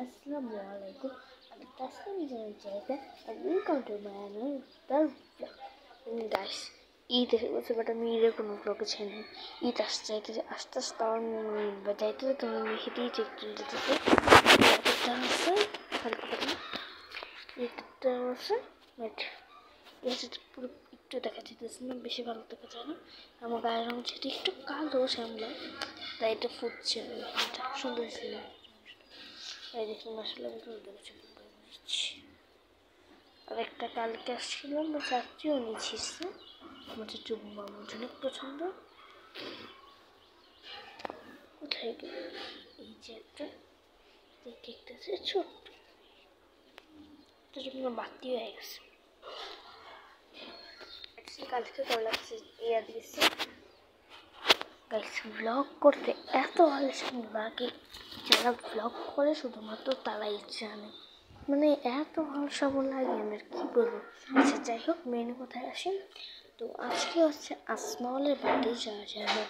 Assalamu alaikum. I'm Taslim Jaika and welcome to my another vlog. Guys, ঈদের বছর but আমি ঈদের কোনো ব্লগে ছিল না। ঈদ আসতে আস্তে আস্তে বাজাইতে তো আমি হেঁটেই চেক কিনতে যেতে এটা আছে এটা আছে বাট পুরো একটু দেখা যেতেছে না, বেশি ভালো দেখা যায় না। আমার গায়ের রঙ যেটা একটু কালো শ্যামলা, তাই এটা ফুটছে, এটা সুন্দর ছিল। এই দেখুন আসলে আমি দেখছি। আর একটা কালকে আসছিলাম বা চাকরিও নিয়েছিস, আমার চাচু আমার অনেক পছন্দ। কোথায় গেল এই যে একটা কেকটা আছে ছোট্ট, এটা বাতি হয়ে গেছে। কালকে করলাম ইয়া দিয়েছি গাইস, ব্লগ করতে এত আলসেমি লাগে, যারা ব্লগ করে শুধুমাত্র তারাই জানে, মানে এত আলসামো লাগে আমি আর কি বলবো। আচ্ছা যাই হোক, মেন কোথায় আসি। তো আজকে হচ্ছে আসমাউলের বার্থডে, যারা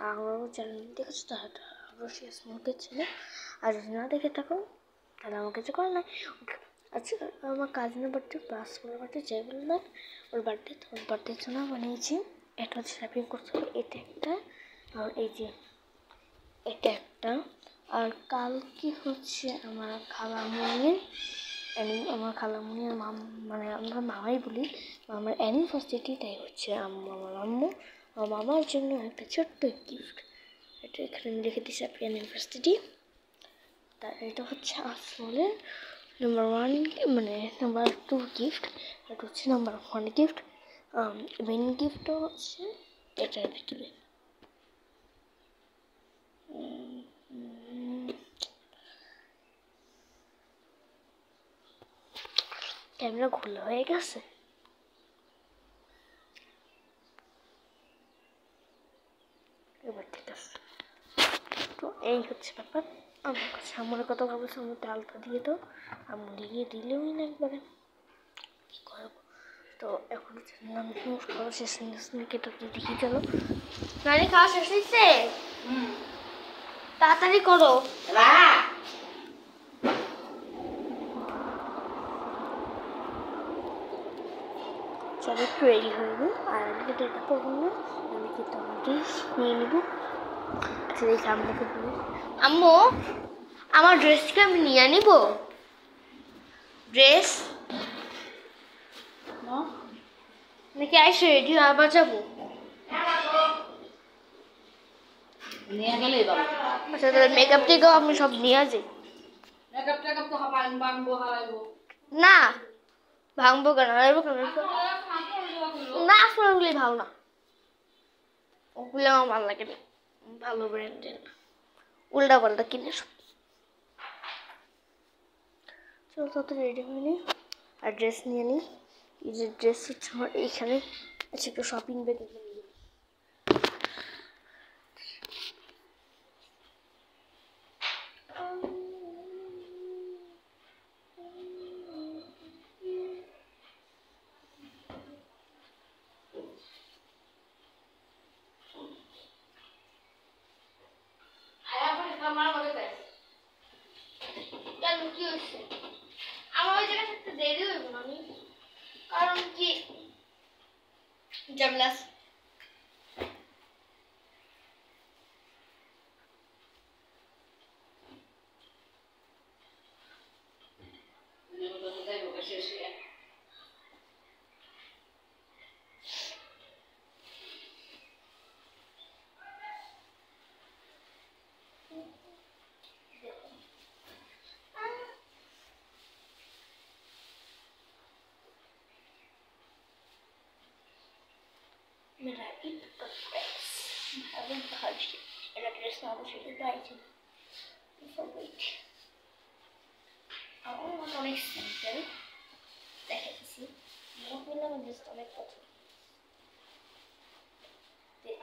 আমারও চ্যানেল দেখেছো তারা অবশ্যই আসমাউলকে ছিল, আর যদি না দেখে থাকো তাহলে আমাকে কিছু করে না। আচ্ছা, আমার কাজিনের বার্থডে বা আসমাউলের বার্থডে যাই বলে না, ওর বার্থডে, তো ওর বার্থডের জন্য বানিয়েছি। এটা হচ্ছে র্যাপিং করতে হবে, এটা একটা, আর এই যে এটা একটা। আর কালকে হচ্ছে আমার খালামণির আমার মানে আমরা মামাই বলি, আমার অ্যানিভার্সারি, তাই হচ্ছে আমার মামার জন্য একটা ছোট্ট গিফট, এটা এখানে আমি রেখে দিচ্ছি হ্যাপি অ্যানিভার্সারি। তা এটা হচ্ছে আসলে নাম্বার 1 মানে নাম্বার 2 গিফট, এটা হচ্ছে নাম্বার 1 গিফট। মেন গিফটও হচ্ছে এটার ভিতরে। ক্যামেরা খোলা হয়ে গেছে, এবার ঠিক আছে। তো এই হচ্ছে ব্যাপার। আমার কাছে আমার কথা ভাবছে আমার ডালটা দিয়ে দাও, আমি দিয়ে দিলেওই না একবারে, কী করবো। তো এখন খাওয়া শেষ কেটে দেখি, চলো নানি খাওয়া শেষ হয়েছে, তাড়াতাড়ি করো। চলো একটু রেডি হয়ে নিই, আর আমি কিন্তু এটা করবো না, আমি কিন্তু আমার ড্রেস নিয়ে নেবো। আচ্ছা দেখি আম্মুকে বলি, আম্মু আমার ড্রেসকে আমি নিয়ে নিব, ড্রেস নাকি আইসে রেডি আবার যাবো? আচ্ছা তাহলে মেকআপ টেকআপ আমি সব নিয়ে আসি। না ভাঙবো কেন, না আসলে ওগুলি ভালো না, ওগুলো আমার ভালো লাগে না, ভালো ব্র্যান্ডের উল্টা পাল্টা কিনে সব। চলো তত রেডি হয়ে নিই আর ড্রেস নিয়ে নিই। এই যে ড্রেস হচ্ছে আমার এইখানে আছে, একটু শপিং ব্যাগে নিয়ে নিই। কি হচ্ছে আমার ওই জায়গায় থাকতে দেরি হইব না, আমি কারণ কি জামলাস मेरा ईद का ड्रेस अभी भाजी मेरा ड्रेस ना बस ये गाइस सब वेट আমার মতো অনেক সিম্পল দেখাচ্ছি, মনে করলাম জাস্ট অনেক পছন্দ,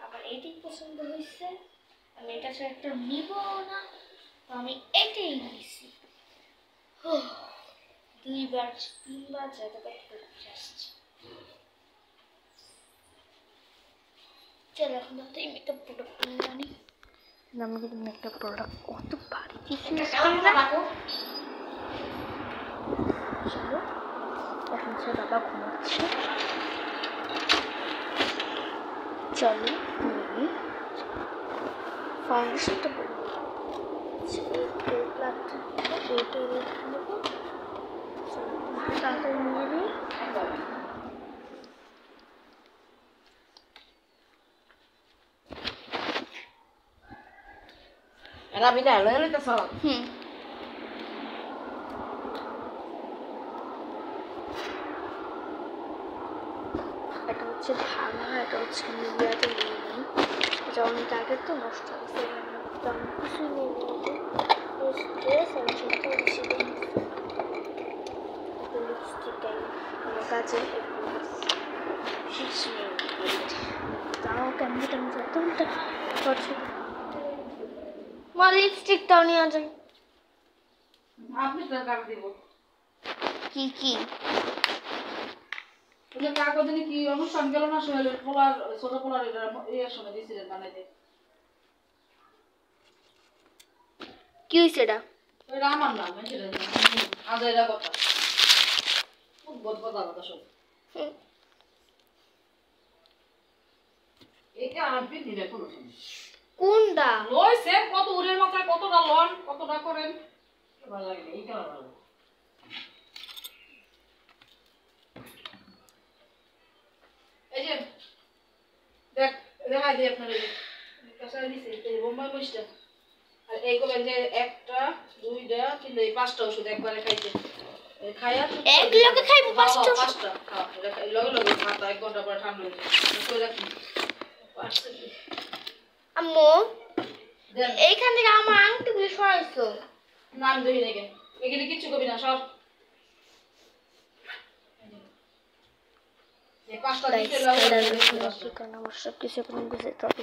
আমার এটাই পছন্দ হয়েছে, আমি এটা ছাড়া একটা নিব না, তো আমি এটাই নিয়েছি। 2বার 3বার জায়গা করতে আসছি। চলো এখন তো এই মেকআপ প্রোডাক্ট নিয়ে আনি। আমি কিন্তু একটা প্রোডাক্ট কত ভারী কিছু চলো এখন সে বাবা ঘুমাচ্ছে চলো ফাউন্ডেশনটা তাড়াতাড়ি নিয়ে দিই Rabina, lo he visto. এটা হচ্ছে ভাঙা এটা হচ্ছে মিডিয়াতে নিয়ে নিই এটা অনেক আগে তো নষ্ট হয়েছে অনেক কিছুই নিয়ে নিয়েছে ড্রেস আর জুতো বেশি দিন লিপস্টিকটাই আমার কাছে তাও কেমন কেমন যতটা করছে মা লিপস্টিকটাও নিয়ে যাই আপনি তো কাট দিব কি কি ওই কাগজে কি অনুষ্ঠান গেল না সোহেল পোলার ছোট পোলার এর সময় দিছিলেন বানাইতে কি হইছে এটা ওই আমার নাম সেটা আজাইরা কথা খুব বদবদ কথা সব এটা আপনি দিলে কোন কোনটা লইছে কত উড়ের মাথায় কতটা লন কতটা করেন ভালো লাগে এই কালার ভালো এই যে দেখ দেখা দিই আপনাদের কাঁচা দিছে এই বোম্বাই মরিচটা আর এই করবেন যে একটা দুইটা তিনটা এই পাঁচটা ওষুধ একবারে খাইতে খাইয়া এক লগে খাইবো পাঁচটা খাও লগে লগে ভাত 1 ঘন্টা পরে ঠান্ডা হয়ে যায় কই রাখি আম্মু এইখান থেকে আমার আংটিগুলো সরাইছো নাম দেই নাকি এগুলি কিছু কবি না সব এই পাঁচটা দিতে লাগে কারণ আমার সব কিছু এখন বুঝতে হবে